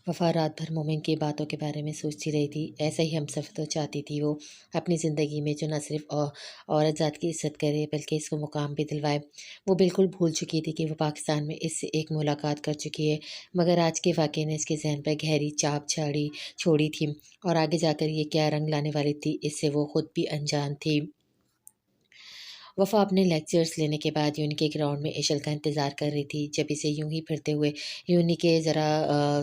वफ़ा रात भर मोमिन की बातों के बारे में सोचती रही थी। ऐसा ही हमसफ़र तो चाहती थी वो अपनी ज़िंदगी में, जो न सिर्फ़ औरत ज़ात की इज़्ज़त करे बल्कि इसको मुकाम भी दिलवाए। वो बिल्कुल भूल चुकी थी कि वो पाकिस्तान में इससे एक मुलाकात कर चुकी है, मगर आज के वाक़ये ने इसके ज़हन पर गहरी छाप छोड़ी थी, और आगे जाकर ये क्या रंग लाने वाली थी, इससे वो खुद भी अनजान थी। वफ़ा अपने लेक्चर्स लेने के बाद यूनी के ग्राउंड में इशल का इंतज़ार कर रही थी। जब इसे यूं ही फिरते हुए यूनी के ज़रा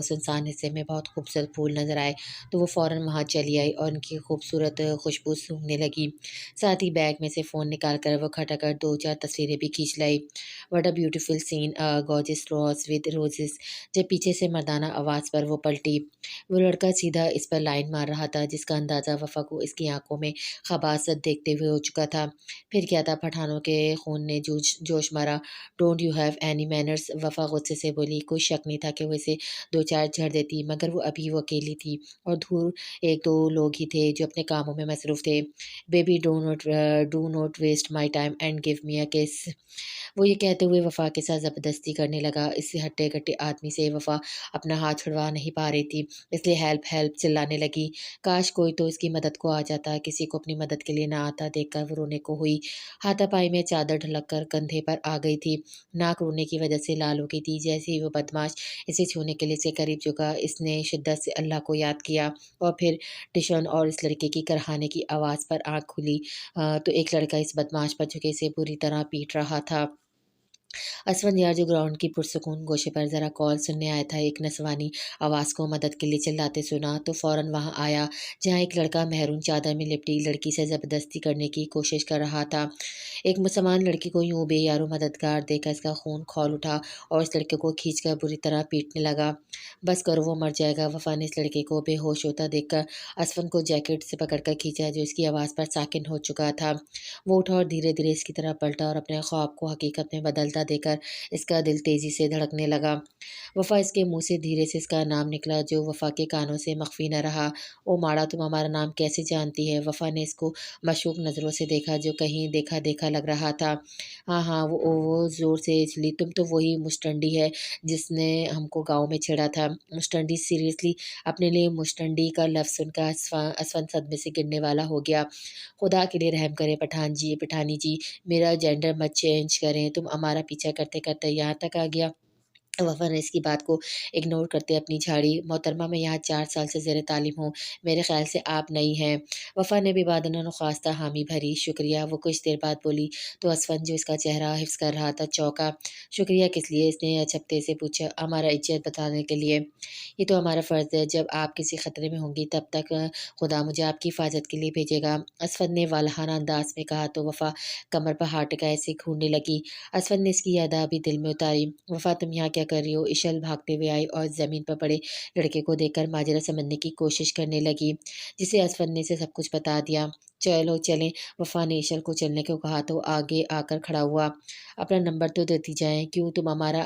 सुनसान हिस्से में बहुत खूबसूरत फूल नज़र आए, तो वो फ़ौरन वहाँ चली आई और उनकी खूबसूरत खुशबू सूंघने लगी। साथ ही बैग में से फ़ोन निकाल कर वो खटाखट 2-4 तस्वीरें भी खींच लाई। What a beautiful scene, gorgeous rows with roses. जब पीछे से मर्दाना आवाज़ पर वो पलटी, वो लड़का सीधा इस पर लाइन मार रहा था, जिसका अंदाज़ा वफ़ा को इसकी आंखों में खबासत देखते हुए हो चुका था। फिर क्या था, पठानों के खून ने जोश मारा। Don't you have any manners, Wafa गुस्से से बोली। कोई शक नहीं था कि वो इसे 2-4 झड़ देती, मगर वो अकेली थी और दूर 1-2 लोग ही थे जो अपने कामों में मसरूफ़ थे। Baby do not waste my time and give me a kiss. वो ये कहते हुए वफ़ा के साथ ज़बरदस्ती करने लगा। इससे हट्टे-कट्टे आदमी से वफ़ा अपना हाथ छुड़वा नहीं पा रही थी, इसलिए हेल्प हेल्प चिल्लाने लगी। काश कोई तो इसकी मदद को आ जाता। किसी को अपनी मदद के लिए ना आता देखकर वो रोने को हुई। हाथापाई में चादर ढलक कर कंधे पर आ गई थी। नाक रोने की वजह से लाल हो गई थी। जैसे ही वो बदमाश इसे छूने के लिए इसके करीब झुका, इसने शिद्दत से अल्लाह को याद किया, और फिर टिशन और इस लड़के की करहाने की आवाज़ पर आँख खुली, तो एक लड़का इस बदमाश पर झुके से बुरी तरह पीट रहा था। असफंदियार जो ग्राउंड की पुरसकून गोशे पर ज़रा कॉल सुनने आया था, एक नसवानी आवाज़ को मदद के लिए चिल्लाते सुना, तो फ़ौरन वहाँ आया, जहाँ एक लड़का महरून चादर में लिपटी लड़की से ज़बरदस्ती करने की कोशिश कर रहा था। एक मुसलमान लड़की को यूं बेयारो मददगार देखकर इसका खून खौल उठा और इस लड़के को खींचकर बुरी तरह पीटने लगा। बस करो, वो मर जाएगा। वफ़ा ने इस लड़के को बेहोश होता देखकर असफन को जैकेट से पकड़कर खींचा, जो इसकी आवाज़ पर साकिन हो चुका था। वो उठा और धीरे-धीरे इसकी तरफ पलटा, और अपने ख्वाब को हकीकत में बदलता देखकर इसका दिल तेज़ी से धड़कने लगा। वफ़ा इसके मुँह से धीरे से इसका नाम निकला, जो वफ़ा के कानों से मख़फ़ी न रहा। "ओ माड़ा, तुम हमारा नाम कैसे जानती है?" वफ़ा ने इसको मशकूक नज़रों से देखा, जो कहीं देखा-देखा लग रहा था। "हाँ, हाँ, वो ज़ोर से चली, तुम तो वही मुस्टंडी है जिसने हमको गाँव में छेड़ा था।" मुस्टंडी, सीरियसली? अपने लिए मुस्टंडी का लफ्ज़ सुनकर असफन सदमे से गिरने वाला हो गया। खुदा के लिए रहम करें पठानी जी, मेरा जेंडर मत चेंज करें। तुम हमारा पीछा करते-करते यहाँ तक आ गया। वफ़ा ने इसकी बात को इग्नोर करते अपनी झाड़ी। "मोहतरमा, मैं यहाँ 4 साल से ज़ेर तालीम हूँ। मेरे ख़्याल से आप नई हैं।" वफ़ा ने बेबादना ख़्वास्ता हामी भरी। "शुक्रिया।" वो कुछ देर बाद बोली, तो असफन, जो इसका चेहरा हिफ़्ज़ कर रहा था, चौंका। "शुक्रिया किस लिए?" इसने अचंभे से पूछा। "हमारा इज़्ज़त बचाने के लिए। ये तो हमारा फ़र्ज़ है। जब आप किसी ख़तरे में होंगी, तब तक खुदा मुझे आपकी हिफ़ाज़त के लिए भेजेगा।" असफन ने वालहाना अंदाज़ में कहा, तो वफ़ा कमर पर हाथ टिकाए इसे घूरने लगी। असफन ने इसकी ये अदा भी दिल में उतारी। "वफ़ा, तुम यहाँ क्या कर रही हो?" इशल भागते हुए आई और ज़मीन पर पड़े लड़के को देखकर माजरा समझने की कोशिश करने लगी, जिसे असफन ने इसे सब कुछ बता दिया। "चलो चलें।" वफ़ा ने इशल को चलने को कहा, तो आगे आकर खड़ा हुआ। "अपना नंबर तो देती जाएँ। क्यों, तुम हमारा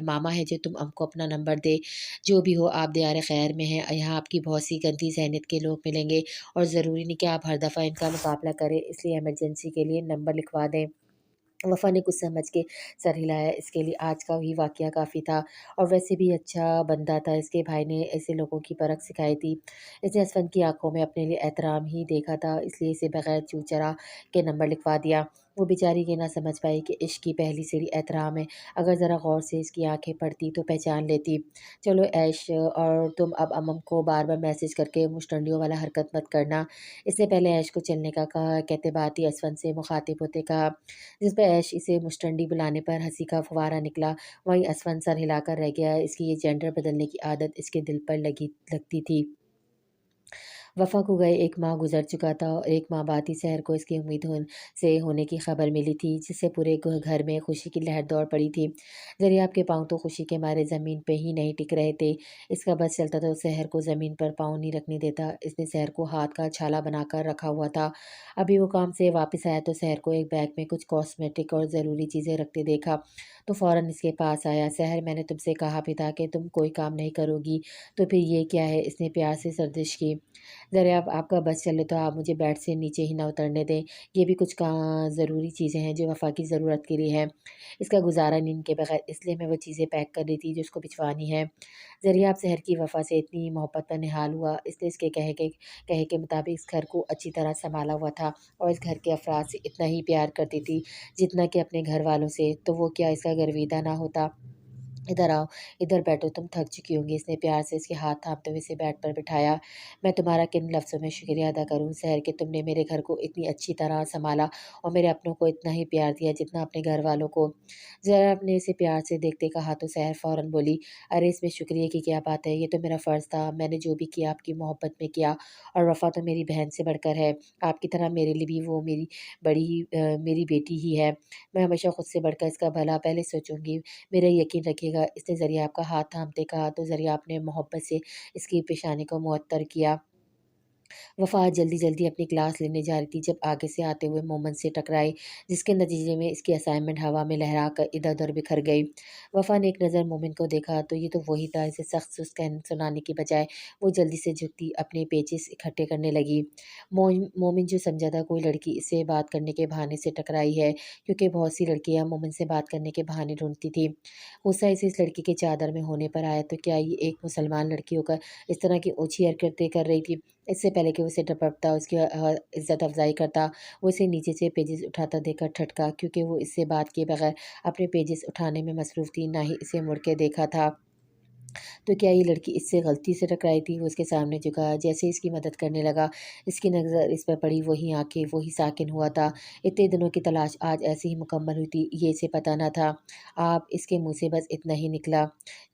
मामा है जो तुम हमको अपना नंबर दे? जो भी हो, आप दियार खैर में हैं। यहाँ आपकी बहुत सी गंदी ज़हनियत के लोग मिलेंगे, और ज़रूरी नहीं कि आप हर दफ़ा इनका मुकाबला करें, इसलिए इमरजेंसी के लिए नंबर लिखवा दें।" वफ़ा ने कुछ समझ के सर हिलाया। इसके लिए आज का ही वाक़या काफ़ी था, और वैसे भी अच्छा बंदा था। इसके भाई ने ऐसे लोगों की परख सिखाई थी। इसने असफ़न की आँखों में अपने लिए एहतराम ही देखा था, इसलिए इसे बग़ैर चूँ-चढ़ा के नंबर लिखवा दिया। वो बेचारी ये ना समझ पाई कि इश्क की पहली सीढ़ी एहतराम है। अगर ज़रा गौर से इसकी आँखें पड़ती तो पहचान लेती। "चलो ऐश, और तुम अब अम्म को बार-बार मैसेज करके मुश्तंडियों वाला हरकत मत करना।" इसने पहले ऐश को चलने का कहा, कहते बात ही असफ़न से मुख़ातिब होते कहा, जिस पर ऐश इसे मुस्टंडी बुलाने पर हँसी का फव्वारा निकला। वहीं असफन सर हिलाकर रह गया। इसकी ये जेंडर बदलने की आदत इसके दिल पर लगती थी। वफ़ा को गए 1 माह गुज़र चुका था, और 1 माह बाद ही शहर को इसकी से होने की खबर मिली थी, जिससे पूरे घर में खुशी की लहर दौड़ पड़ी थी। ज़रिया के पाँव तो खुशी के मारे ज़मीन पे ही नहीं टिक रहे थे। इसका बस चलता तो शहर को ज़मीन पर पाँव नहीं रखने देता। इसने शहर को हाथ का छाला बनाकर रखा हुआ था। अभी वो काम से वापस आया, तो शहर को एक बैग में कुछ कॉस्मेटिक और ज़रूरी चीज़ें रखते देखा, तो फ़ौरन इसके पास आया। "सहर, मैंने तुमसे कहा भी था कि तुम कोई काम नहीं करोगी, तो फिर ये क्या है?" इसने प्यार से सर्दिश की। ذرا آپ کا بس چلے تو آپ مجھے بیڈ سے نیچے ہی نہ اترنے دیں، یہ بھی کچھ ضروری چیزیں ہیں جو وفا کی ضرورت کے لیے ہیں، اس کا گزارا نہیں ان کے بغیر، اس لیے میں وہ چیزیں پیک کر رہی تھی جو اس کو بھجوانی ہے۔ ذریعہ آپ شہر کی وفا سے اتنی محبت پر نہال ہوا، اس نے اس کے کہے کے مطابق اس گھر کو اچھی طرح سنبھالا ہوا تھا اور اس گھر کے افراد سے اتنا ہی پیار کرتی تھی جتنا کہ اپنے گھر والوں سے، تو وہ کیا اس کا گرویدہ نہ ہوتا؟ ادھر آؤ، ادھر بیٹھو، تم تھک چکی ہوں گی، اس نے پیار سے اس کے ہاتھ تھامتے ہوئے اسے بیڈ پر بٹھایا۔ میں تمہارا کن لفظوں میں شکریہ ادا کروں سحر کہ تم نے میرے گھر کو اتنی اچھی طرح سنبھالا اور میرے اپنوں کو اتنا ہی پیار دیا جتنا اپنے گھر والوں کو۔ زینب نے اسے پیار سے دیکھتے کہا تو سحر فوراً بولی، ارے اس میں شکریہ کی کیا بات ہے، یہ تو میرا فرض تھا، میں نے جو بھی کیا آپ کی محبت میں کیا، اور وفا تو میری بہن سے بڑھ کر ہے، آپ کی طرح میرے لیے بھی وہ میری بیٹی ہی ہے، میں ہمیشہ خود سے بڑھ کر اس کا بھلا پہلے سوچوں گی، میرا یقین رکھیے گا۔ اس نے ذریعہ آپ کا ہاتھ تھامتے کہا تو ذریعہ آپ نے محبت سے اس کی پیشانی کو معطر کیا۔ وفا جلدی جلدی اپنی کلاس لینے جا رہی تھی جب آگے سے آتے ہوئے مومن سے ٹکرائی، جس کے نتیجے میں اس کی اسائنمنٹ ہوا میں لہرا کر ادھر ادھر بکھر گئی۔ وفا نے ایک نظر مومن کو دیکھا تو یہ تو وہی تھا، اسے سخت سست سنانے کی بجائے وہ جلدی سے جھکتی اپنے پیچز اکٹھے کرنے لگی۔ مومن جو سمجھا تھا کوئی لڑکی اس سے بات کرنے کے بہانے سے ٹکرائی ہے، کیونکہ بہت سی لڑکیاں مومن سے بات کرنے کے بہانے ڈھونڈتی تھیں۔ غصہ اسے اس لڑکی کے چادر میں ہونے پر آیا تو کیا یہ ایک مسلمان لڑکی ہو کر اس طرح کی اونچی حرکتیں کر رہی تھی؟ اس سے پہلے کہ وہ اسے ڈپٹتا، اس کی عزت افزائی کرتا، وہ اسے نیچے سے پیجز اٹھاتا دیکھ کر ٹھٹکا، کیونکہ وہ اس سے بات کیے بغیر اپنے پیجز اٹھانے میں مصروف تھی، نہ ہی اسے مڑ کے دیکھا تھا۔ تو کیا یہ لڑکی اس سے غلطی سے ٹکرائی تھی؟ وہ اس کے سامنے جھکا، جیسے اس کی مدد کرنے لگا، اس کی نظر اس پر پڑی، وہی آنکھیں، وہی ساکن ہوا تھا۔ اتنے دنوں کی تلاش آج ایسے ہی مکمل ہوئی تھی، یہ اسے پتہ نہ تھا۔ آپ، اس کے منہ سے بس اتنا ہی نکلا۔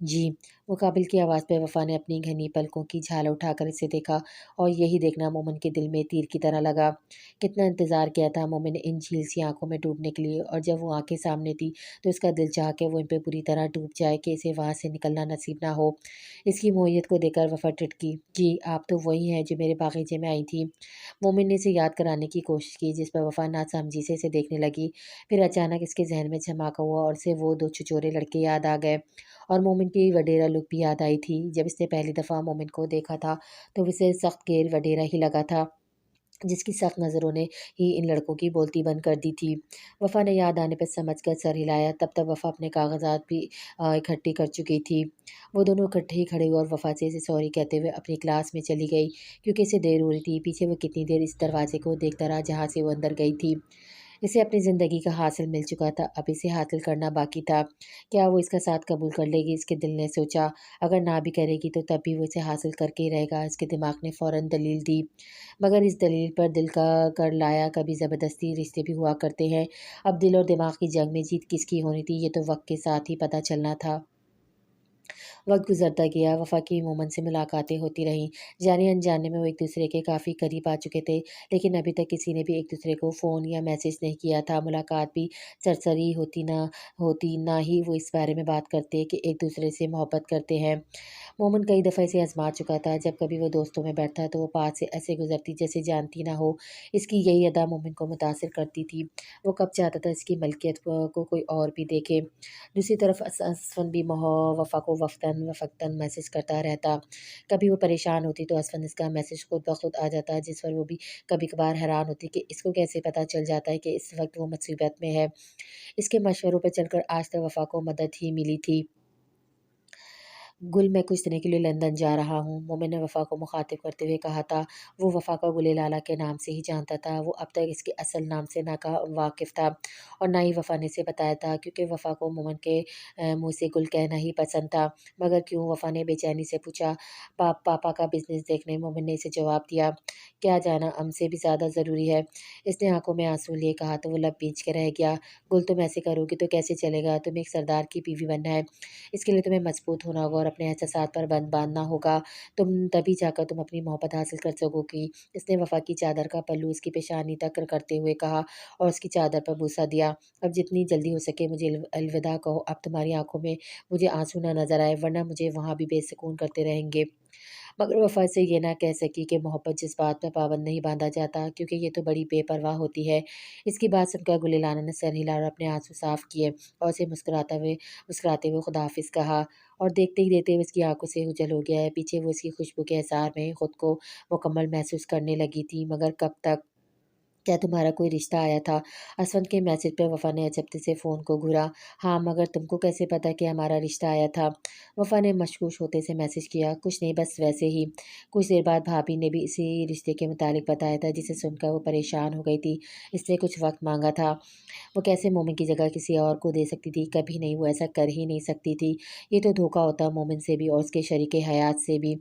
جی، مقابل کی آواز پہ وفا نے اپنی گھنی پلکوں کی جھال اٹھا کر اسے دیکھا، اور یہی دیکھنا مومن کے دل میں تیر کی طرح لگا۔ کتنا انتظار کیا تھا مومن نے ان جھیل سی آنکھوں میں ڈوبنے کے لیے، اور جب وہ آنکھیں سامنے تھی تو اس کا دل چاہا کہ وہ ان پہ پوری طرح ڈوب جائے، کہ اسے وہاں سے نکلنا نصیب نہ ہو۔ اس کی موہیت کو دیکھ کر وفا ٹھٹکی، جی آپ تو وہی ہیں جو میرے باغیچے میں آئی تھی۔ مومن نے اسے یاد کرانے کی کوشش کی، جس پر وفا ناسمجھی سے اسے دیکھنے لگی۔ پھر اچانک اس کے ذہن میں دھماکہ ہوا اور اسے وہ دو چھچورے لڑکے یاد آ گئے، اور مومن کی وڈیرا لک بھی یاد آئی تھی۔ جب اس نے پہلی دفعہ مومن کو دیکھا تھا تو اسے سخت گیر وڈیرا ہی لگا تھا، جس کی سخت نظروں نے ہی ان لڑکوں کی بولتی بند کر دی تھی۔ وفا نے یاد آنے پر سمجھ کر سر ہلایا، تب تک وفا اپنے کاغذات بھی اکٹھی کر چکی تھی۔ وہ دونوں اکٹھے ہی کھڑے ہوئے اور وفا سے اسے سوری کہتے ہوئے اپنی کلاس میں چلی گئی، کیونکہ اسے دیر ہو رہی تھی۔ پیچھے وہ کتنی دیر اس دروازے کو دیکھتا رہا جہاں سے وہ اندر گئی تھی۔ اسے اپنی زندگی کا حاصل مل چکا تھا، اب اسے حاصل کرنا باقی تھا۔ کیا وہ اس کا ساتھ قبول کر لے گی؟ اس کے دل نے سوچا۔ اگر نہ بھی کرے گی تو تب بھی وہ اسے حاصل کر کے ہی رہے گا۔ اس کے دماغ نے فوراً دلیل دی، مگر اس دلیل پر دل کا کر لایا، کبھی زبردستی رشتے بھی ہوا کرتے ہیں۔ اب دل اور دماغ کی جنگ میں جیت کس کی ہونی تھی، یہ تو وقت کے ساتھ ہی پتہ چلنا تھا۔ وقت گزرتا گیا، وفا کی مومن سے ملاقاتیں ہوتی رہیں، جانے انجانے میں وہ ایک دوسرے کے کافی قریب آ چکے تھے، لیکن ابھی تک کسی نے بھی ایک دوسرے کو فون یا میسج نہیں کیا تھا۔ ملاقات بھی سرسری ہوتی نہ ہی وہ اس بارے میں بات کرتے کہ ایک دوسرے سے محبت کرتے ہیں۔ مومن کئی دفعہ اسے آزما چکا تھا، جب کبھی وہ دوستوں میں بیٹھتا تو وہ پاس سے ایسے گزرتی جیسے جانتی نہ ہو۔ اس کی یہی ادا مومن کو متاثر کرتی تھی، وہ کب چاہتا تھا اس کی ملکیت کو کوئی اور بھی دیکھے۔ دوسری طرف اسفن بھی وفا کو وقتاً میسج کرتا رہتا، کبھی وہ پریشان ہوتی تو اسفن اس کا میسج خود بخود آ جاتا، جس پر وہ بھی کبھی کبھار حیران ہوتی کہ اس کو کیسے پتہ چل جاتا ہے کہ اس وقت وہ مصیبت میں ہے۔ اس کے مشوروں پر چل کر آج تک وفا کو مدد ہی ملی تھی۔ گل، میں کچھ دنوں کے لیے لندن جا رہا ہوں، مومن نے وفا کو مخاطب کرتے ہوئے کہا تھا۔ وہ وفا کا گل لالا کے نام سے ہی جانتا تھا، وہ اب تک اس کے اصل نام سے نہ واقف تھا، اور نہ ہی وفا نے اسے بتایا تھا، کیونکہ وفا کو مومن کے منہ سے گل کہنا ہی پسند تھا۔ مگر کیوں؟ وفا نے بے چینی سے پوچھا۔ پاپا کا بزنس دیکھنے، مومن نے اسے جواب دیا۔ کیا جانا ہم سے بھی زیادہ ضروری ہے؟ اس نے آنکھوں میں آنسو لیے کہا تو وہ لب بھیج کے رہ گیا۔ گل، تم ایسے کرو گی تو کیسے چلے گا؟ تمہیں ایک سردار کی بیوی بننا ہے، اس کے لیے تمہیں مضبوط ہونا ہوگا اور اپنے احساسات پر بند باندھنا ہوگا، تبھی جا کر تم اپنی محبت حاصل کر سکو گی۔ اس نے وفا کی چادر کا پلو اس کی پیشانی تک کرتے ہوئے کہا اور اس کی چادر پر بوسہ دیا۔ اب جتنی جلدی ہو سکے مجھے الوداع کہو، اب تمہاری آنکھوں میں مجھے آنسو نہ نظر آئے، ورنہ مجھے وہاں بھی بے سکون کرتے رہیں گے۔ مگر وفا سے یہ نہ کہہ سکی کہ محبت جس بات پر پابند نہیں باندھا جاتا، کیونکہ یہ تو بڑی بے پرواہ ہوتی ہے۔ اس کی بات سن کر گل لانا نے سر ہلا اور اپنے آنسو صاف کیے اور اسے مسکراتے ہوئے خداحافظ کہا، और देखते ही देखते उसकी आंखों से ओझल हो गया है। पीछे वो उसकी खुशबू के एहसार में खुद को मुकम्मल महसूस करने लगी थी। मगर कब तक? क्या तुम्हारा कोई रिश्ता आया था? असवंत के मैसेज पर वफ़ा ने अचंभे से फ़ोन को घूरा। हाँ, मगर तुमको कैसे पता कि हमारा रिश्ता आया था? वफ़ा ने मशकूक होते से मैसेज किया। कुछ नहीं, बस वैसे ही। कुछ देर बाद भाभी ने भी इसी रिश्ते के मुतालिक बताया था, जिसे सुनकर वो परेशान हो गई थी। इसलिए कुछ वक़्त माँगा था। वो कैसे मोमिन की जगह किसी और को दे सकती थी? कभी नहीं, वो ऐसा कर ही नहीं सकती थी। ये तो धोखा होता मोमिन से भी और उसके शरीके हयात से भी।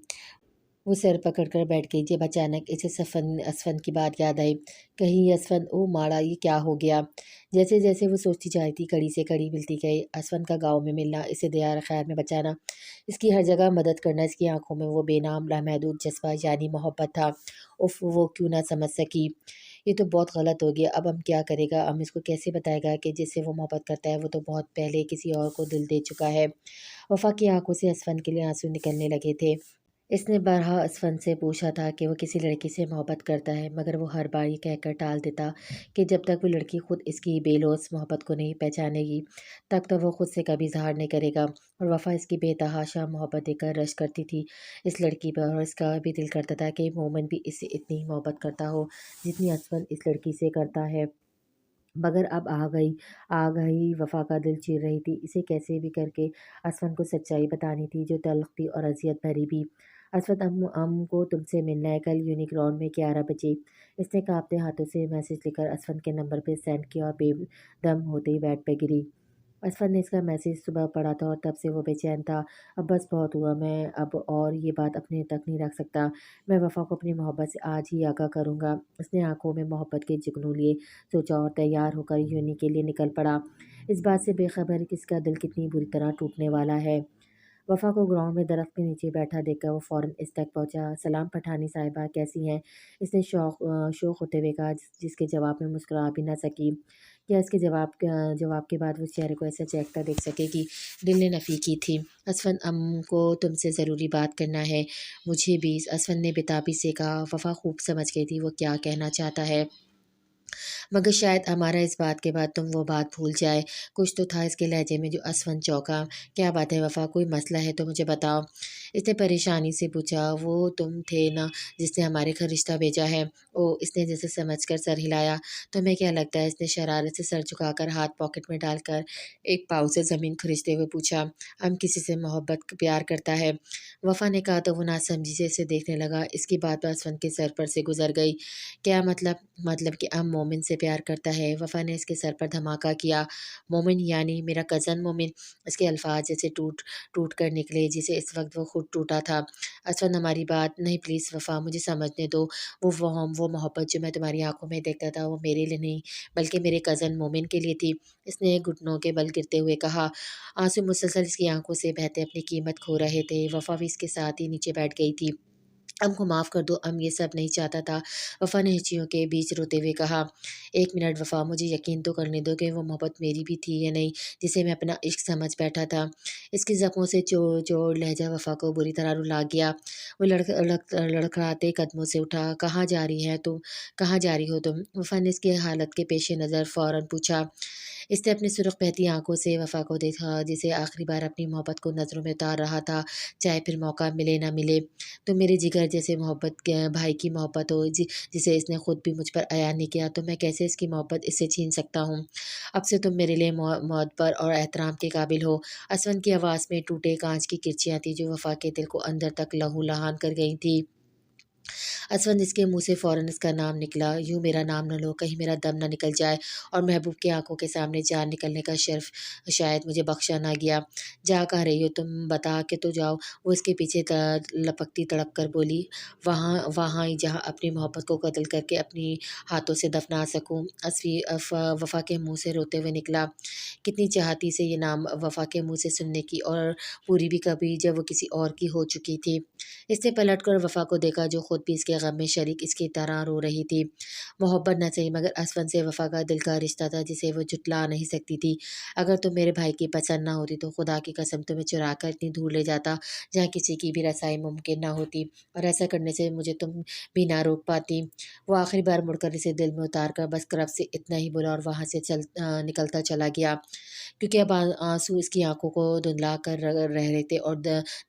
वो सर पकड़कर बैठ गई। जब अचानक इसे असफन की बात याद आई। कहीं ये असफन, ओ माड़ा, ये क्या हो गया? जैसे जैसे वो सोचती जा रही थी, कड़ी से कड़ी मिलती गई। असफन का गांव में मिलना, इसे दया खैर में बचाना, इसकी हर जगह मदद करना, इसकी आंखों में वो बेनाम लामहदूद जज्बा यानी मोहब्बत था। उफ, वो क्यों ना समझ सकी? ये तो बहुत गलत हो गया। अब हम क्या करेगा? हम इसको कैसे बताएगा कि जिससे वो मोहब्बत करता है वो तो बहुत पहले किसी और को दिल दे चुका है? वफा की आंखों से असफन के लिए आंसू निकलने लगे थे। इसने बारहा असफन से पूछा था कि वो किसी लड़की से मोहब्बत करता है, मगर वो हर बार ये कहकर टाल देता कि जब तक वो लड़की खुद इसकी बेलौस मोहब्बत को नहीं पहचानेगी, तब तक वो खुद से कभी इज़हार नहीं करेगा। और वफ़ा इसकी बेतहाशा मोहब्बत देखकर रश करती थी इस लड़की पर, और इसका भी दिल करता था कि मोमिन भी इससे इतनी ही मोहब्बत करता हो जितनी असफन इस लड़की से करता है। मगर अब आ गई वफ़ा का दिल चीर रही थी। इसे कैसे भी करके असफन को सच्चाई बतानी थी, जो तल्ख़ थी और अज़ियत भरी भी। असफत, अम को तुमसे मिलना है कल यूनिक्रॉन में 11 बजे। इसने काँपते हाथों से मैसेज लिखकर असफन के नंबर पे सेंड किया और बेदम होते ही बेड पे गिरी। असफर ने इसका मैसेज सुबह पढ़ा था और तब से वो बेचैन था। अब बस बहुत हुआ, मैं अब और ये बात अपने तक नहीं रख सकता। मैं वफ़ा को अपनी मोहब्बत से आज ही आगाह करूँगा। उसने आंखों में मोहब्बत के जुगनू लिए सोचा और तैयार होकर यूनी के लिए निकल पड़ा, इस बात से बेखबर कि इसका दिल कितनी बुरी तरह टूटने वाला है। वफ़ा को ग्राउंड में दरख्त के नीचे बैठा देखकर वो फ़ौरन इस तक पहुँचा। सलाम पठानी साहिबा, कैसी हैं? इसने शौक़ होते हुए कहा, जिसके जवाब में मुस्कुरा भी ना सकी। क्या इसके जवाब के बाद वो उस चेहरे को ऐसा चहकता देख सके कि दिल ने नफ़ी की थी। असफन, को तुमसे ज़रूरी बात करना है। मुझे भी, असफन ने बेताबी से कहा। वफ़ा खूब समझ गई थी वो क्या कहना चाहता है, मगर शायद हमारा इस बात के बाद तुम वो बात भूल जाए। कुछ तो था इसके लहजे में जो असफन चौंका। क्या बात है वफ़ा, कोई मसला है तो मुझे बताओ। इसने परेशानी से पूछा। वो तुम थे ना जिसने हमारे घर रिश्ता भेजा है? ओ, इसने जैसे समझकर सर हिलाया। तुम्हें क्या लगता है? इसने शरारत से सर झुकाकर हाथ पॉकेट में डालकर एक पाँव से ज़मीन खरीचते हुए पूछा। हम किसी से मोहब्बत प्यार करता है? वफ़ा ने कहा तो वो नासमझी से इसे देखने लगा। इसकी बात असफन के सर पर से गुजर गई। क्या मतलब? मतलब कि अब मोमिन से प्यार करता है। वफ़ा ने इसके सर पर धमाका किया। मोमिन यानी मेरा कज़न मोमिन? इसके अल्फाज जैसे टूट टूट कर निकले, जिसे इस वक्त वो खुद टूटा था। असफन, हमारी बात नहीं, प्लीज़ वफ़ा, मुझे समझने दो। वो मोहब्बत जो मैं तुम्हारी आंखों में देखता था वो मेरे लिए नहीं, बल्कि मेरे कज़न मोमिन के लिए थी। इसने घुटनों के बल गिरते हुए कहा। आंसू मुसलसल इसकी आंखों से बहते अपनी कीमत खो रहे थे। वफ़ा भी इसके साथ ही नीचे बैठ गई थी। को माफ़ कर दो, ये सब नहीं चाहता था। वफ़ा ने हिच्कियों के बीच रोते हुए कहा। एक मिनट वफ़ा, मुझे यकीन तो करने दो कि वो मोहब्बत मेरी भी थी या नहीं, जिसे मैं अपना इश्क समझ बैठा था। इसकी ज़ख्मों से चोर लहजा वफ़ा को बुरी तरह रुला गया। वो लड़खड़ाते कदमों से उठा। कहाँ जा रही हैं तुम? कहाँ जा रही हो तुम? वफ़ा ने इसकी हालत के पेश नज़र फ़ौरन पूछा। इसने अपनी सुर्ख बहती आंखों से वफ़ा को देखा, जिसे आखिरी बार अपनी मोहब्बत को नज़रों में उतार रहा था, चाहे फिर मौका मिले ना मिले। तो मेरे जिगर जैसे मोहब्बत के भाई की मोहब्बत हो, जिसे इसने खुद भी मुझ पर अया नहीं किया, तो मैं कैसे इसकी मोहब्बत इससे छीन सकता हूँ? अब से तुम मेरे लिए मोअत्बर और एहतराम के काबिल हो। असवन की आवाज़ में टूटे कांच की किरचियाँ थी, जो वफ़ा के दिल को अंदर तक लहू लहान कर गई थी। असवन, इसके मुँह से फ़ौरन इसका नाम निकला। यूँ मेरा नाम न लो, कहीं मेरा दम न निकल जाए और महबूब की आँखों के सामने जान निकलने का शर्फ़ शायद मुझे बख्शा ना गया। जा कहाँ रही हो तुम? बता के तो जाओ। वो इसके पीछे लपकती तड़प कर बोली। वहाँ ही जहाँ अपनी मोहब्बत को कत्ल करके अपनी हाथों से दफना सकूँ। वफ़ा के मुँह से रोते हुए निकला। कितनी चाहती से ये नाम वफ़ा के मुँह से सुनने की, और पूरी भी कभी, जब वो किसी और की हो चुकी थी। اس نے پلٹ کر وفا کو دیکھا جو خود بھی اس کے غم میں شریک اس کی طرح رو رہی تھی۔ محبت نہ صحیح مگر اسفن سے وفا کا دل کا رشتہ تھا جسے وہ جھٹلا نہیں سکتی تھی۔ اگر تم میرے بھائی کی پسند نہ ہوتی تو خدا کی قسم تمہیں چرا کر اتنی دور لے جاتا جہاں کسی کی بھی رسائی ممکن نہ ہوتی، اور ایسا کرنے سے مجھے تم بھی نہ روک پاتی۔ وہ آخری بار مڑ کر اسے دل میں اتار کر بس کرب سے اتنا ہی بولا اور وہاں سے نکلتا چلا گیا، کیونکہ اب آنسو اس کی آنکھوں کو دھندلا کر رہ رہے تھے اور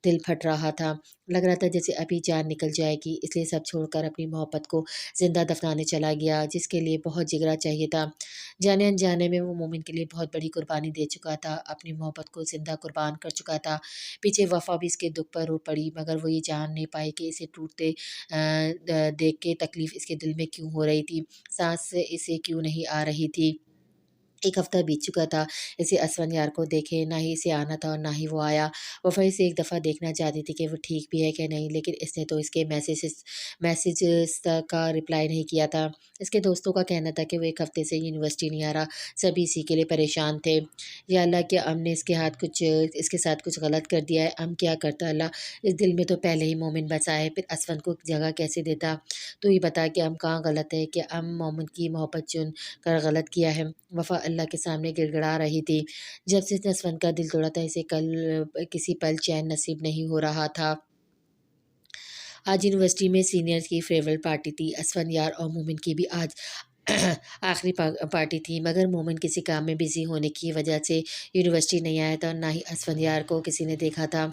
دل پھٹ رہا تھا۔ لگ رہا تھا جیسے ابھی جان نکل جائے گی، اس لیے سب چھوڑ کر اپنی محبت کو زندہ دفنانے چلا گیا جس کے لیے بہت جگرا چاہیے تھا۔ جانے انجانے میں وہ مومن کے لیے بہت بڑی قربانی دے چکا تھا، اپنی محبت کو زندہ قربان کر چکا تھا۔ پیچھے وفا بھی اس کے دکھ پر رو پڑی مگر وہ یہ جان نہیں پائی کہ اسے ٹوٹتے دیکھ کے تکلیف اس کے دل میں کیوں ہو رہی تھی، سانس سے اسے کیوں نہیں آ رہی تھی۔ ایک ہفتہ بیت چکا تھا اسے اسفن یار کو دیکھے، نہ ہی اسے آنا تھا اور نہ ہی وہ آیا۔ وفا اسے ایک دفعہ دیکھنا چاہتی تھی کہ وہ ٹھیک بھی ہے کہ نہیں، لیکن اس نے تو اس کے میسیجز کا رپلائی نہیں کیا تھا۔ اس کے دوستوں کا کہنا تھا کہ وہ ایک ہفتے سے یونیورسٹی نہیں آ رہا، سبھی اسی کے لیے پریشان تھے۔ یا اللہ، کیا ہم نے اس کے ساتھ کچھ غلط کر دیا ہے؟ ہم کیا کرتا اللہ، اس دل میں تو پہلے ہی مومن بسا ہے، پھر اسفن کو جگہ کیسے دیتا؟ تو یہ بتا کہ ہم کہاں غلط ہے، کہ ہم مومن کی محبت چن کر غلط کیا ہے؟ وفا اللہ کے سامنے گڑ گڑا رہی تھی۔ جب سے اس نے اسفن کا دل توڑا تھا اسے کسی پل چین نصیب نہیں ہو رہا تھا۔ آج یونیورسٹی میں سینئرز کی فیئرویل پارٹی تھی۔ اسفن یار اور مومن کی بھی آج آخری پارٹی تھی، مگر مومن کسی کام میں بزی ہونے کی وجہ سے یونیورسٹی نہیں آیا تھا اور نہ ہی اسفن یار کو کسی نے دیکھا تھا۔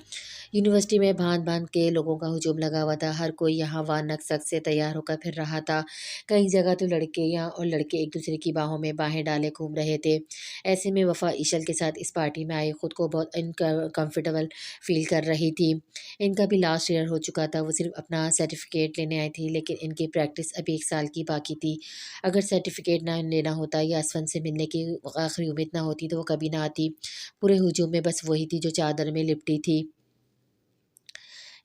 یونیورسٹی میں بھانت بھانت کے لوگوں کا ہجوم لگا ہوا تھا، ہر کوئی یہاں وہاں نک سے تیار ہو کر پھر رہا تھا۔ کئی جگہ تو لڑکیاں اور لڑکے ایک دوسرے کی باہوں میں باہیں ڈالے گھوم رہے تھے۔ ایسے میں وفا ایشل کے ساتھ اس پارٹی میں آئی خود کو بہت انکمفرٹیبل فیل کر رہی تھی۔ ان کا بھی لاسٹ ایئر ہو چکا تھا، وہ صرف اپنا سرٹیفکیٹ لینے آئی تھی، لیکن ان کی پریکٹس ابھی 1 سال کی باقی تھی۔ اگر سرٹیفکیٹ نہ لینا ہوتا یا اسفن سے ملنے کی آخری امید نہ ہوتی تو وہ کبھی نہ آتی۔ پورے ہجوم میں بس وہی تھی جو چادر میں لپٹی تھی۔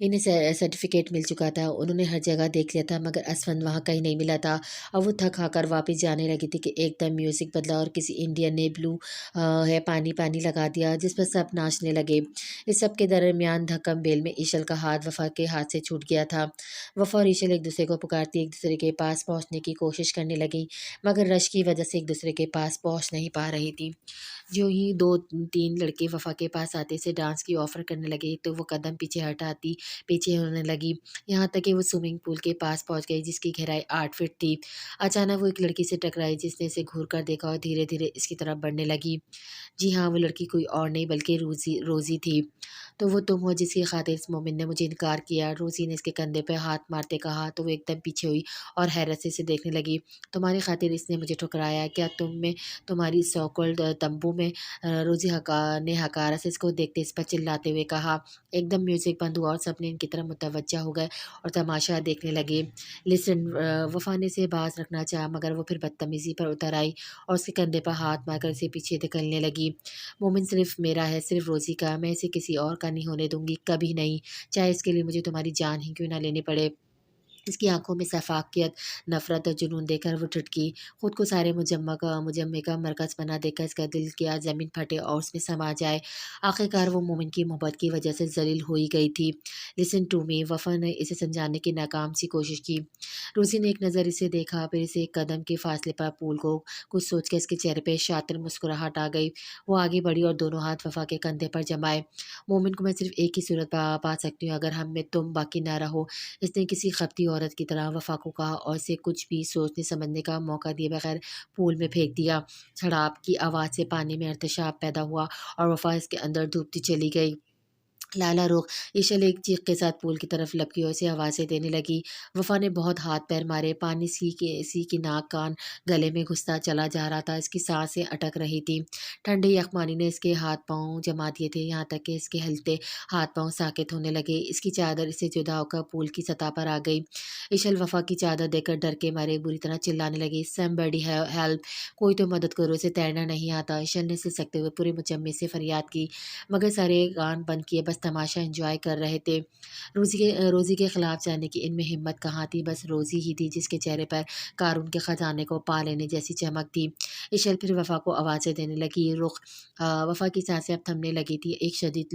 انہیں سرٹیفکیٹ مل چکا تھا، انہوں نے ہر جگہ دیکھ لیا تھا مگر اسفن وہاں کہیں نہیں ملا تھا۔ اب وہ تھک ہا کر واپس جانے لگی تھی کہ ایک دم میوزک بدلا اور کسی انڈین نے بلو ہے پانی پانی لگا دیا جس پر سب ناچنے لگے۔ اس سب کے درمیان دھکم بیل میں ایشل کا ہاتھ وفا کے ہاتھ سے چھوٹ گیا تھا۔ وفا اور ایشل ایک دوسرے کو پکارتی ایک دوسرے کے پاس پہنچنے کی کوشش کرنے لگی مگر رش کی وجہ سے ایک دوسرے کے پاس پہنچ نہیں پا رہی تھی۔ جو ہی 2-3 لڑکے وفا کے پاس آتے سے ڈانس کی آفر کرنے لگے تو وہ قدم پیچھے ہٹاتی پیچھے ہونے لگی، یہاں تک کہ وہ سوئمنگ پول کے پاس پہنچ گئی جس کی گہرائی 8 فٹ تھی۔ اچانک وہ ایک لڑکی سے ٹکرائی جس نے اسے گھور کر دیکھا اور دھیرے دھیرے اس کی طرف بڑھنے لگی۔ جی ہاں، وہ لڑکی کوئی اور نہیں بلکہ روزی تھی۔ تو وہ تم ہو جس کی خاطر اس مومن نے مجھے انکار کیا؟ روزی نے اس کے کندھے پہ ہاتھ مارتے کہا تو وہ ایک دم پیچھے ہوئی اور حیرت سے اسے دیکھنے لگی۔ تمہاری خاطر اس نے مجھے ٹھکرایا کیا؟ تمہاری سوکلڈ تمبو میں؟ روزی نے حقارت سے اس کو دیکھتے اس پر چلاتے ہوئے کہا۔ ایک دم میوزک بند ہوا اور سب نے ان کی طرف متوجہ ہو گئے اور تماشا دیکھنے لگے۔ لسن، وفا نے اسے باز رکھنا چاہا مگر وہ پھر بدتمیزی پر اتر آئی اور اس کے کندھے پر ہاتھ مار کر اسے پیچھے دھکیلنے لگی۔ مومن صرف میرا ہے، صرف روزی کا، میں اسے کسی اور کا نہیں ہونے دوں گی، کبھی نہیں، چاہے اس کے لیے مجھے تمہاری جان ہی کیوں نہ لینی پڑے۔ اس کی آنکھوں میں شفقت، نفرت اور جنون دیکھ کر وہ ٹھٹکی۔ خود کو سارے مجمع کا مرکز بنا دے کر اس کا دل کیا زمین پھٹے اور اس میں سما جائے۔ آخرکار وہ مومن کی محبت کی وجہ سے ذلیل ہو ہی گئی تھی۔ لسن ٹو می، وفا نے اسے سمجھانے کی ناکام سی کوشش کی۔ روسی نے ایک نظر اسے دیکھا پھر اسے ایک قدم کے فاصلے پر پول کو کچھ سوچ کے اس کے چہرے پہ شاطر مسکراہٹ آ گئی۔ وہ آگے بڑھی اور دونوں ہاتھ وفا کے کندھے پر جمائے۔ مومن کو میں صرف ایک ہی صورت پا سکتی ہوں اگر ہم میں تم باقی نہ رہو، اس نے کسی خپتی عورت کی طرح وفا کو کہا اور اسے کچھ بھی سوچنے سمجھنے کا موقع دیے بغیر پول میں پھینک دیا۔ چھڑاپ کی آواز سے پانی میں ارتشاف پیدا ہوا اور وفا اس کے اندر ڈوبتی چلی گئی۔ لالا رخ، ایشل ایک چیخ کے ساتھ پول کی طرف لپکی اور اسے آوازیں دینے لگی۔ وفا نے بہت ہاتھ پیر مارے، پانی سی کی ناک کان گلے میں گھستا چلا جا رہا تھا، اس کی سانسیں اٹک رہی تھی۔ ٹھنڈے یخمانی نے اس کے ہاتھ پاؤں جما دیے تھے یہاں تک کہ اس کے ہلتے ہاتھ پاؤں ساکت ہونے لگے۔ اس کی چادر اس سے جدا ہو کر پول کی سطح پر آ گئی۔ ایشل وفا کی چادر دیکھ کر ڈر کے مارے بری طرح چلانے لگی، سمبڈی ہیلپ، کوئی تو مدد کرو، اسے تیرنا نہیں آتا۔ ایشل نے سسکتے ہوئے پورے مجمع سے فریاد کی مگر سارے کان بند کیے بس तमाशा एंजॉय कर रहे थे। रोज़ी के खिलाफ जाने की इनमें हिम्मत कहाँ थी, बस रोज़ी ही थी जिसके चेहरे पर क़ारून के ख़जाने को पा लेने जैसी चमक थी। इशल फिर वफ़ा को आवाज़ें देने लगी। वफ़ा की सांसें अब थमने लगी थी। एक शदीद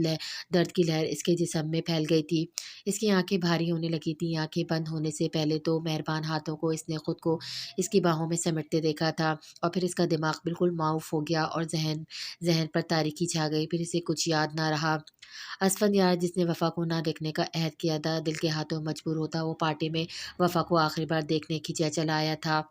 दर्द की लहर इसके जिस्म में फैल गई थी। इसकी आंखें भारी होने लगी थी। आंखें बंद होने से पहले तो मेहरबान हाथों को इसने खुद को इसकी बाहों में समेटते देखा था, और फिर इसका दिमाग बिल्कुल माऊफ हो गया और जहन जहन पर तारीकी छा गई। फिर इसे कुछ याद ना रहा। असफन यार, जिसने वफ़ा को ना देखने का अहद किया था, दिल के हाथों मजबूर होता वो पार्टी में वफ़ा को आखिरी बार देखने खिंचा चला आया था।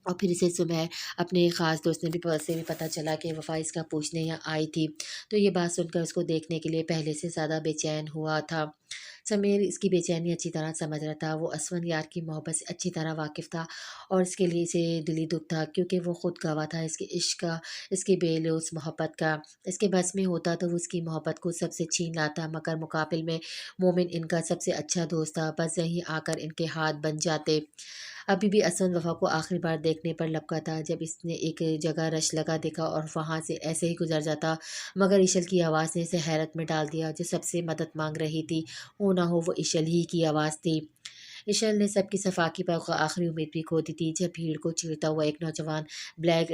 और फिर इसे सुबह अपने ख़ास दोस्त ने भी से भी पता चला कि वफ़ा इसका पूछने यहाँ आई थी। तो ये बात सुनकर उसको देखने के लिए पहले से ज़्यादा बेचैन हुआ था। समीर इसकी बेचैनी अच्छी तरह समझ रहा था। वो असफन यार की मोहब्बत से अच्छी तरह वाकिफ़ था, और इसके लिए इसे दिली दुख था, क्योंकि वो खुद गवाह था इसके इश्क का, इसकी बेलौस मोहब्बत का। इसके बस में होता तो वो उसकी मोहब्बत को सबसे छीन लाता, मगर मुकाबिल में मोमिन इनका सबसे अच्छा दोस्त था। बस यहीं आकर इनके हाथ बन जाते। अभी भी असद वफ़ा को आखिरी बार देखने पर लपका था, जब इसने एक जगह रश लगा देखा और वहाँ से ऐसे ही गुजर जाता, मगर इशल की आवाज़ ने इसे हैरत में डाल दिया। जो सबसे मदद मांग रही थी, हो ना हो वो इशल ही की आवाज़ थी। इशल ने सबकी सफाकी पर आखिरी उम्मीद भी खो दी थी, जब भीड़ को चीरता हुआ एक नौजवान ब्लैक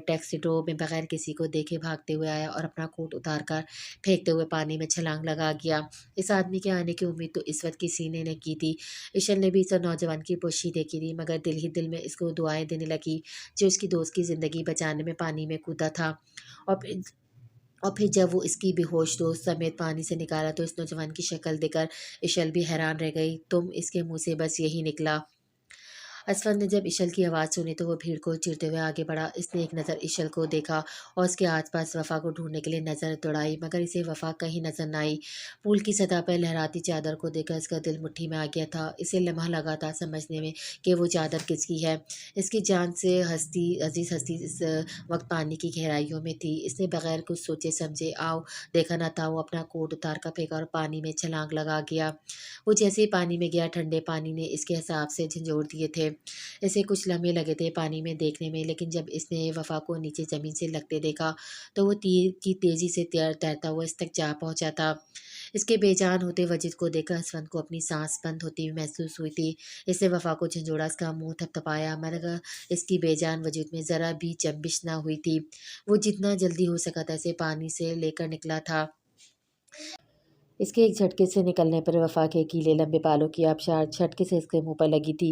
टैक्सीडो में बगैर किसी को देखे भागते हुए आया और अपना कोट उतार कर फेंकते हुए पानी में छलांग लगा गया। इस आदमी के आने की उम्मीद तो इस वक्त किसी ने नहीं की थी। इशल ने भी इस नौजवान की पोशी देखी थी, मगर दिल ही दिल में इसको दुआएं देने लगी, जो उसकी दोस्त की ज़िंदगी बचाने में पानी में कूदा था। और फिर और फिर जब वो इसकी बेहोश दोस्त समेत पानी से निकाला, तो इस नौजवान की शक्ल देखकर इशल भी हैरान रह गई। तुम, इसके मुंह से बस यही निकला। असफर ने जब इशल की आवाज़ सुनी तो वो भीड़ को चीरते हुए आगे बढ़ा। इसने एक नज़र इशल को देखा और उसके आसपास वफ़ा को ढूंढने के लिए नज़र दौड़ाई, मगर इसे वफ़ा कहीं नज़र न आई। पुल की सतह पर लहराती चादर को देखकर इसका दिल मुट्ठी में आ गया था। इसे लम्हा लगा था समझने में कि वो चादर किसकी है। इसकी जान से अजीज़ हस्ती इस वक्त पानी की गहराइयों में थी। इसने बगैर कुछ सोचे समझे आओ देखा न था, वो अपना कोट उतार कर फेंका और पानी में छलांग लगा गया। वो जैसे ही पानी में गया, ठंडे पानी ने इसके हिसाब से झंझोड़ दिए थे। इसे कुछ लम्हे लगे थे पानी में देखने में, लेकिन जब इसने वफ़ा को नीचे ज़मीन से लगते देखा, तो वो तीर की तेज़ी से तैरता हुआ इस तक जा पहुँचा था। इसके बेजान होते वजूद को देखकर हसवंत को अपनी सांस बंद होती हुई महसूस हुई थी। इसने वफ़ा को झंझोड़ा, इसका मुंह थपथपाया, मगर इसकी बेजान वजूद में ज़रा भी जंबिश ना हुई थी। वो जितना जल्दी हो सका था इसे पानी से लेकर निकला था। इसके एक झटके से निकलने पर वफ़ा के गीले लंबे बालों की आबशार झटके से इसके मुंह पर लगी थी।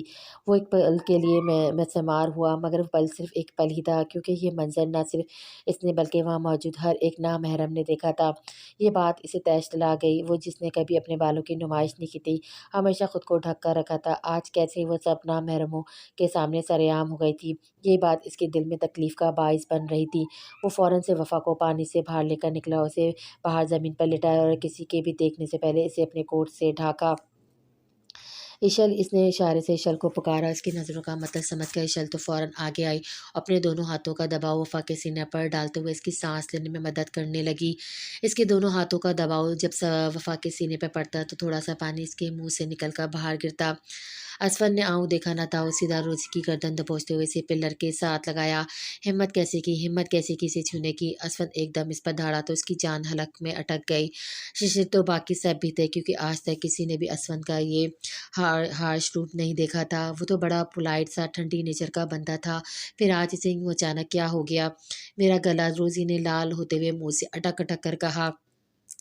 वो एक पल के लिए मैसमार हुआ, मगर वो पल सिर्फ एक पल ही था, क्योंकि ये मंज़र न सिर्फ इसने बल्कि वहाँ मौजूद हर एक नामहरम ने देखा था। ये बात इसे तैश दिला गई। वो जिसने कभी अपने बालों की नुमाइश नहीं की थी, हमेशा खुद को ढक कर रखा था, आज कैसे वो सब नामहरमों के सामने सरेआम हो गई थी। ये बात इसके दिल में तकलीफ़ का बाइस बन रही थी। वो फ़ौरन से वफ़ा को पानी से बाहर लेकर निकला, उसे बाहर ज़मीन पर लिटाया और किसी के भी देखने से पहले इसे अपने कोट से ढाँका। इसने इशारे से इशल को पुकारा। इसकी नज़रों का मतलब समझकर इशल तो फ़ौरन आगे आई, अपने दोनों हाथों का दबाव वफ़ा के सीने पर डालते हुए इसकी सांस लेने में मदद करने लगी। इसके दोनों हाथों का दबाव जब वफ़ा के सीने पर पड़ता, तो थोड़ा सा पानी इसके मुंह से निकलकर बाहर गिरता। असफर ने आऊँ देखा न था, वो सीधा रोज़ी की गर्दन दबोचते हुए इसे पिलर के साथ लगाया। हिम्मत कैसे की इसे छूने की। असफर एकदम इस पर दहाड़ा तो इसकी जान हलक में अटक गई। शिशिर तो बाकी सब भी थे, क्योंकि आज तक किसी ने भी असफर का ये हार्श रूप नहीं देखा था। वो तो बड़ा पोलाइट सा ठंडी नेचर का बंदा था, फिर आज इसे यूँ अचानक क्या हो गया। मेरा गला, रोज़ी ने लाल होते हुए मुँह से अटक अटक कर कहा,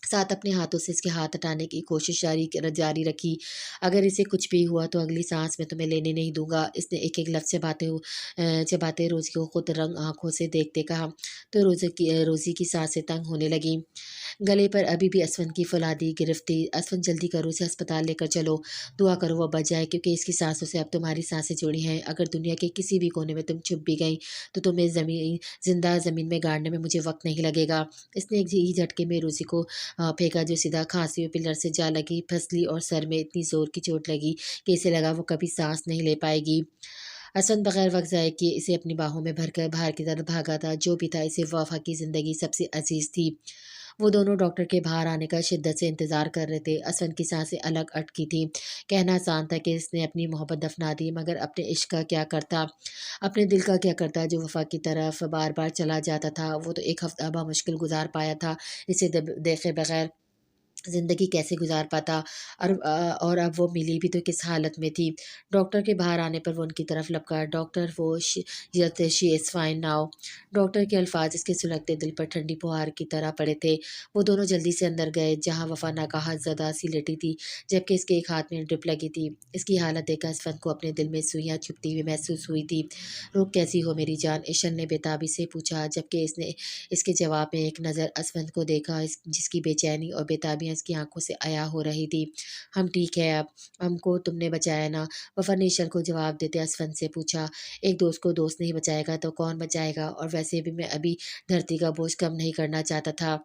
साथ अपने हाथों से इसके हाथ हटाने की कोशिश जारी रखी। अगर इसे कुछ भी हुआ तो अगली सांस में तुम्हें लेने नहीं दूंगा। इसने एक एक लफ्ज़ चबाते रोज़ी को खुद रंग आंखों से देखते कहा, तो रोज़ी की सांसें तंग होने लगी। गले पर अभी भी असफन की फौलादी गिरफ्त थी। असफन, जल्दी करो, इसे अस्पताल लेकर चलो, दुआ करो वो बच जाए, क्योंकि इसकी सांसों से अब तुम्हारी सांसें जुड़ी हैं। अगर दुनिया के किसी भी कोने में तुम छुप भी गई, तो तुम्हें जिंदा ज़मीन में गाड़ने में मुझे वक्त नहीं लगेगा। इसने एक ही झटके में रोज़ी को फेंका, जो सीधा खांसी हुई पिलर से जा लगी, फसली और सर में इतनी ज़ोर की चोट लगी कि इसे लगा वो कभी सांस नहीं ले पाएगी। असद बगैर वक्त ज़ाय किए इसे अपनी बाहों में भरकर बाहर की तरफ भागा था। जो भी था, इसे वफ़ा की ज़िंदगी सबसे अजीज़ थी। वो दोनों डॉक्टर के बाहर आने का शिद्दत से इंतज़ार कर रहे थे। असद की सांसें अलग अटकी थीं। कहना आसान था कि इसने अपनी मोहब्बत दफना दी, मगर अपने इश्क का क्या करता, अपने दिल का क्या करता, जो वफ़ा की तरफ बार बार चला जाता था। वो तो एक हफ्ता बामुश्किल गुजार पाया था इसे देखे बगैर। ज़िंदगी कैसे गुज़ार पाता। और अब वो मिली भी तो किस हालत में थी। डॉक्टर के बाहर आने पर वो उनकी तरफ लपका, "डॉक्टर वो she is fine now." Doctor के अल्फ़ाज़ इसके सुलगते दिल पर ठंडी फुहार की तरह पड़े थे। वो दोनों जल्दी से अंदर गए, जहाँ वफ़ा नाक़ाहतज़दा सी लेटी थी, जबकि इसके एक हाथ में ड्रिप लगी थी। इसकी हालत देखकर असफ़न को अपने दिल में सुइयाँ चुभती हुई महसूस हुई थी। "रुक कैसी हो मेरी जान?" इशन ने बेताबी से पूछा, जबकि इसने इसके जवाब में एक नज़र असफंद को देखा, जिसकी बेचैनी और बेताबियां इसकी आंखों से अया हो रही थी। "हम ठीक है अब। हमको तुमने बचाया ना?" वफा ने ईशल को जवाब देते असफंद से पूछा। "एक दोस्त को दोस्त नहीं बचाएगा तो कौन बचाएगा? और वैसे भी मैं अभी धरती का बोझ कम नहीं करना चाहता था।"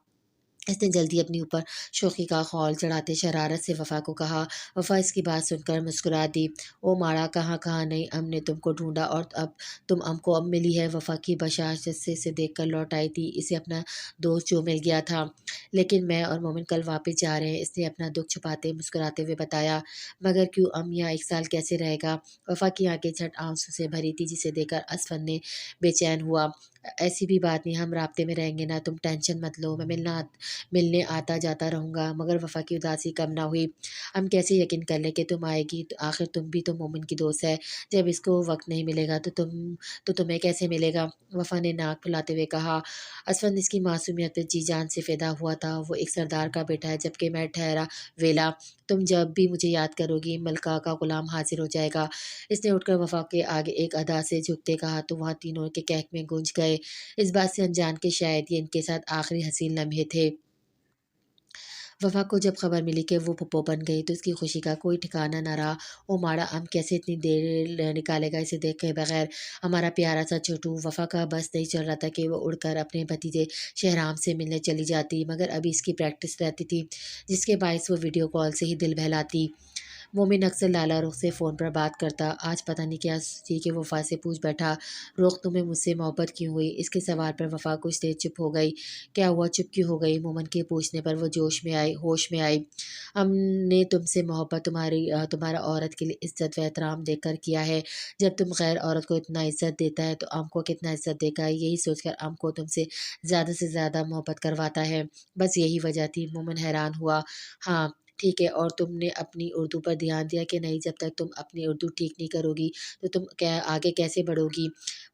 इसने जल्दी अपने ऊपर शोखी का खौल चढ़ाते शरारत से वफ़ा को कहा। वफ़ा इसकी बात सुनकर मुस्कुरा दी। "ओ माड़ा, कहाँ-कहाँ नहीं, हमने तुमको ढूँढा और अब तुम हमको अब मिली है।" वफ़ा की बशाशत से इसे देखकर लौट आई थी। इसे अपना दोस्त जो मिल गया था। "लेकिन मैं और मोमिन कल वापस जा रहे हैं," इसने अपना दुःख छुपाते मुस्कुराते हुए बताया। "मगर क्यों? यहाँ 1 साल कैसे रहेगा?" वफ़ा की आँखें झट आँसू से भरी थी, जिसे देखकर असफ़र ने बेचैन हुआ। ऐसी भी बात नहीं, हम राब्ते में रहेंगे ना, तुम टेंशन मत लो। मैं मिलने आता-जाता रहूँगा।" मगर वफ़ा की उदासी कम ना हुई। "हम कैसे यकीन कर लें कि तुम आएगी? तो आखिर तुम भी तो मोमिन की दोस्त है। जब इसको वक़्त नहीं मिलेगा तो तुम्हें कैसे मिलेगा?" वफ़ा ने नाक फुलाते हुए कहा। असफंद इसकी मासूमियत पे जी-जान से फ़िदा हुआ था। "वो एक सरदार का बेटा है, जबकि मैं ठहरा वेला। तुम जब भी मुझे याद करोगी, मलका का गुलाम हाज़िर हो जाएगा।" इसने उठकर वफ़ा के आगे एक अदा से झुकते कहा, तो वहाँ तीनों के कहक में गूँज गए। इस बात से अनजान के शायद ये इनके साथ आखिरी हसीन लम्हे थे। वफ़ा को जब खबर मिली कि वो पुप्पो बन गई, तो उसकी खुशी का कोई ठिकाना न रहा। "ओ माड़ा, हम कैसे इतनी देर निकालेगा इसे देखे बगैर, हमारा प्यारा सा छोटू?" वफ़ा का बस नहीं चल रहा था कि वो उड़कर अपने भतीजे शहराम से मिलने चली जाती, मगर अभी इसकी प्रैक्टिस रहती थी, जिसके बायस वो वीडियो कॉल से ही दिल बहलाती। मोमिन अक्सर लाला रुख से फ़ोन पर बात करता। आज पता नहीं क्या सोची कि वफ़ा से पूछ बैठा, "रुख, तुम्हें मुझसे मोहब्बत क्यों हुई?" इसके सवाल पर वफ़ा कुछ देर चुप हो गई। "क्या हुआ, चुप क्यों हो गई?" मोमिन के पूछने पर वो होश में आई। "हमने तुमसे मोहब्बत तुम्हारा औरत के लिए इज़्ज़त व एहतराम देखकर किया है। जब तुम गैर औरत को इतना इज़्ज़त देता है, तो हमको कितना इज़्ज़त देगा, यही सोचकर हमको तुमसे ज़्यादा से ज़्यादा मोहब्बत करवाता है। बस यही वजह थी।" मोमिन हैरान हुआ। "हाँ, ठीक है, और तुमने अपनी उर्दू पर ध्यान दिया कि नहीं? जब तक तुम अपनी उर्दू ठीक नहीं करोगी, तो तुम क्या आगे कैसे बढ़ोगी?"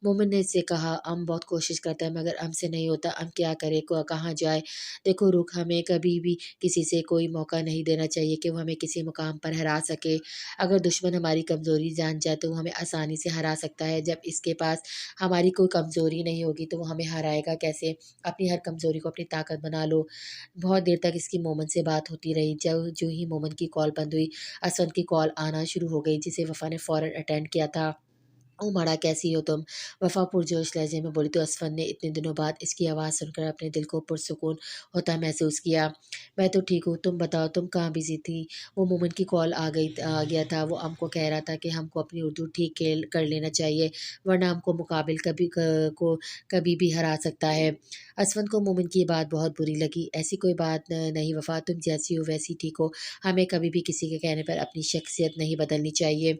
मोमिन ने इससे कहा, "हम बहुत कोशिश करते हैं, मगर हमसे नहीं होता। हम क्या करें, कहाँ जाए? देखो रुख, हमें कभी भी किसी से कोई मौका नहीं देना चाहिए कि वो हमें किसी मुकाम पर हरा सके। अगर दुश्मन हमारी कमज़ोरी जान जाए, तो वो हमें आसानी से हरा सकता है। जब इसके पास हमारी कोई कमज़ोरी नहीं होगी, तो वो हमें हराएगा कैसे? अपनी हर कमज़ोरी को अपनी ताकत बना लो।" बहुत देर तक इसकी मोमन से बात होती रही। जो ही मोमन की कॉल बंद हुई, असद की कॉल आना शुरू हो गई, जिसे वफ़ा ने फ़ौरन अटेंड किया था। "ओ माड़ा, कैसी हो तुम?" वफ़ा पुरजोश लहज़े में बोली, तो असफ़र ने इतने दिनों बाद इसकी आवाज़ सुनकर अपने दिल को पुरसुकून होता महसूस किया। "मैं तो ठीक हूँ, तुम बताओ, तुम कहाँ बिज़ी थी?" वो मोमिन की कॉल आ गया था। वो हमको कह रहा था कि हमको अपनी उर्दू ठीक कर लेना चाहिए, वरना हमको मुकाबिल कभी भी हरा सकता है। असफ़र को मोमिन की ये बात बहुत बुरी लगी। "ऐसी कोई बात नहीं वफ़ा, तुम जैसी हो वैसी ठीक हो। हमें कभी भी किसी के कहने पर अपनी शख्सियत नहीं बदलनी चाहिए।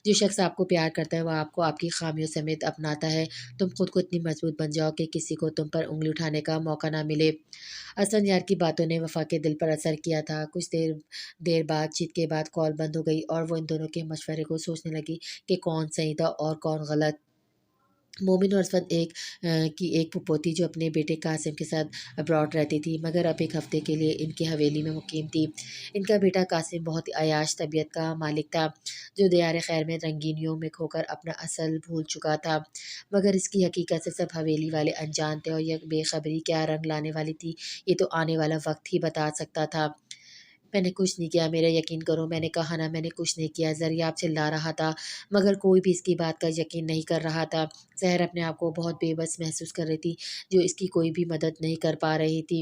जो शख्स आपको प्यार करता है, वह आपको आपकी खामियों समेत अपनाता है। तुम खुद को इतनी मजबूत बन जाओ कि किसी को तुम पर उँगली उठाने का मौका ना मिले।" हसन यार की बातों ने वफ़ा के दिल पर असर किया था। कुछ देर देर बातचीत के बाद कॉल बंद हो गई, और वो इन दोनों के मशवरे को सोचने लगी कि कौन सही था और कौन गलत। मोमिन और असफत की एक फूफो थी, जो अपने बेटे कासिम के साथ अब्रॉड रहती थी, मगर अब एक हफ्ते के लिए इनकी हवेली में मुकीम थी। इनका बेटा कासिम बहुत ही अयाश तबीयत का मालिक था, जो दियार खैर में रंगीनियों में खोकर अपना असल भूल चुका था। मगर इसकी हकीकत से सब हवेली वाले अनजान थे, और यह बेखबरी क्या रंग लाने वाली थी, ये तो आने वाला वक्त ही बता सकता था। "मैंने कुछ नहीं किया, मेरा यकीन करो, मैंने कहा ना, मैंने कुछ नहीं किया।" ज़रियाब चिल्ला रहा था, मगर कोई भी इसकी बात का यकीन नहीं कर रहा था। सहर अपने आप को बहुत बेबस महसूस कर रही थी, जो इसकी कोई भी मदद नहीं कर पा रही थी।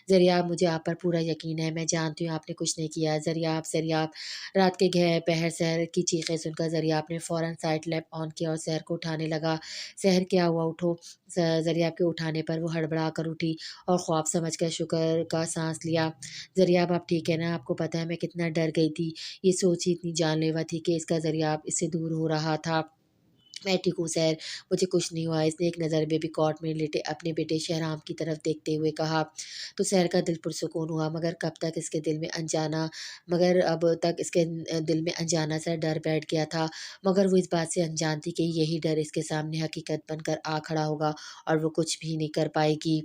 "ज़रियाब, मुझे आप पर पूरा यकीन है, मैं जानती हूँ आपने कुछ नहीं किया। ज़रियाब, ज़रियाब।" रात के पहर सहर की चीखें सुनकर ज़रियाब ने फ़ौरन साइड लैम्प ऑन किया और सहर को उठाने लगा। "सहर, क्या हुआ? उठो।" ज़रियाब के उठाने पर वो हड़बड़ा कर उठी और ख्वाब समझकर शुक्र का साँस लिया। "ज़रियाब, आप ठीक है ना? आपको पता है मैं कितना डर गई थी। ये सोच ही इतनी जानलेवा थी कि इसका ज़रियाब इससे दूर हो रहा था। मैं ठीक हूँ सर, मुझे कुछ नहीं हुआ। इसने एक नज़र बेबी कॉट में लेटे अपने बेटे शहराम की तरफ देखते हुए कहा। तो सैर का दिल पुरसुकून हुआ, मगर कब तक इसके दिल में अनजाना मगर अब तक इसके दिल में अनजाना सा डर बैठ गया था। मगर वो इस बात से अनजान थी कि यही डर इसके सामने हकीकत बनकर आ खड़ा होगा और वो कुछ भी नहीं कर पाएगी।